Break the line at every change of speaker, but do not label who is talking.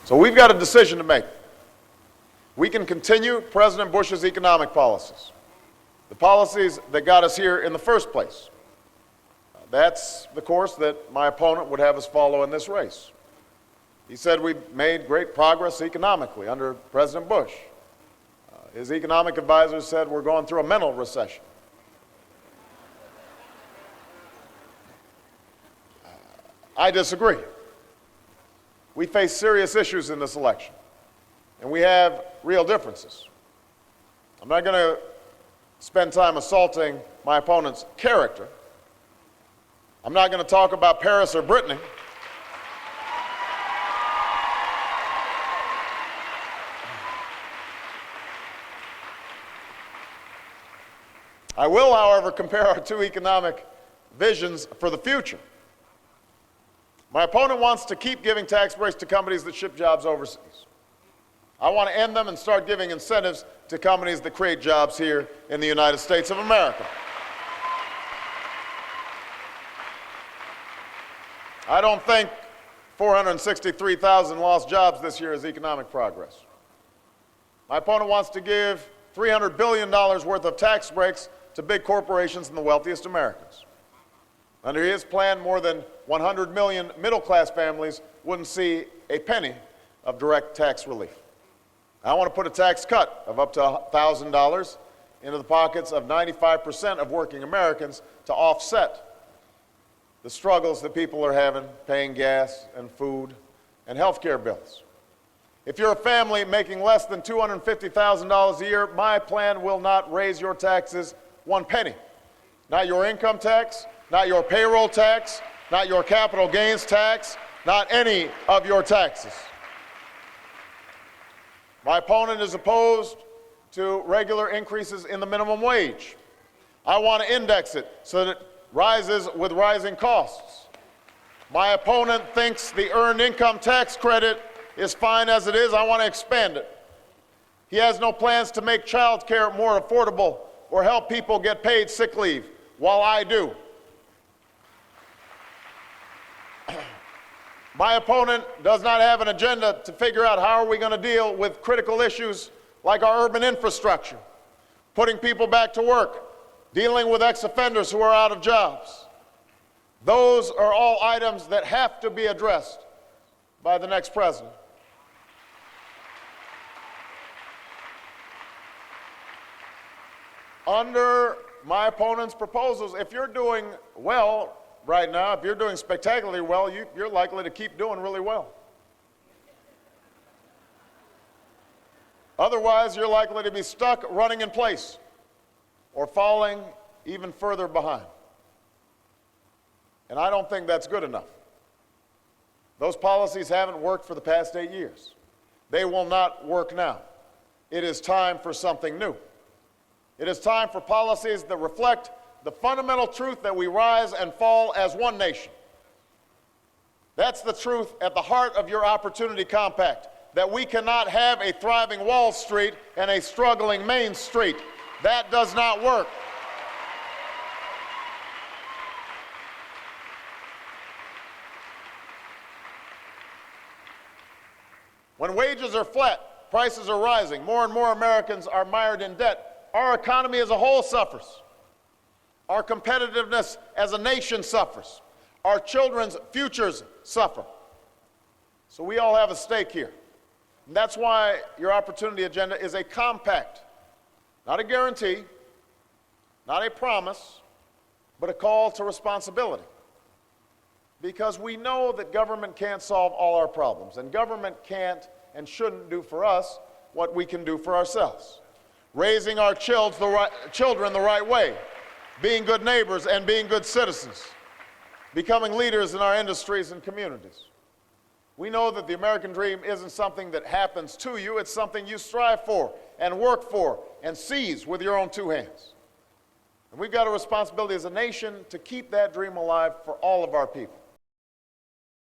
So we've got a decision to make. We can continue President Bush's economic policies, the policies that got us here in the first place. That's the course that my opponent would have us follow in this race. He said we made great progress economically under President Bush. His economic advisors said we're going through a mental recession. I disagree. We face serious issues in this election, and we have real differences. I'm not going to spend time assaulting my opponent's character. I'm not going to talk about Paris or Brittany. I will, however, compare our two economic visions for the future. My opponent wants to keep giving tax breaks to companies that ship jobs overseas. I want to end them and start giving incentives to companies that create jobs here in the United States of America. I don't think 463,000 lost jobs this year is economic progress. My opponent wants to give $300 billion worth of tax breaks to big corporations and the wealthiest Americans. Under his plan, more than 100 million middle-class families wouldn't see a penny of direct tax relief. I want to put a tax cut of up to $1,000 into the pockets of 95% of working Americans to offset the struggles that people are having paying gas and food and health care bills. If you're a family making less than $250,000 a year, my plan will not raise your taxes one penny. Not your income tax, not your payroll tax, not your capital gains tax, not any of your taxes. My opponent is opposed to regular increases in the minimum wage. I want to index it so that it rises with rising costs. My opponent thinks the earned income tax credit is fine as it is. I want to expand it. He has no plans to make child care more affordable or help people get paid sick leave, while I do. My opponent does not have an agenda to figure out how are we going to deal with critical issues like our urban infrastructure, putting people back to work, dealing with ex-offenders who are out of jobs. Those are all items that have to be addressed by the next president. Under my opponent's proposals, if you're doing well right now, if you're doing spectacularly well, you're likely to keep doing really well. Otherwise, you're likely to be stuck running in place or falling even further behind. And I don't think that's good enough. Those policies haven't worked for the past 8 years. They will not work now. It is time for something new. It is time for policies that reflect the fundamental truth that we rise and fall as one nation. That's the truth at the heart of your Opportunity Compact, that we cannot have a thriving Wall Street and a struggling Main Street. That does not work. When wages are flat, prices are rising, more and more Americans are mired in debt. Our economy as a whole suffers. Our competitiveness as a nation suffers. Our children's futures suffer. So we all have a stake here. And that's why your Opportunity Agenda is a compact, not a guarantee, not a promise, but a call to responsibility. Because we know that government can't solve all our problems, and government can't and shouldn't do for us what we can do for ourselves. Raising our children the right way, being good neighbors and being good citizens, becoming leaders in our industries and communities. We know that the American dream isn't something that happens to you, it's something you strive for and work for and seize with your own two hands. And we've got a responsibility as a nation to keep that dream alive for all of our people.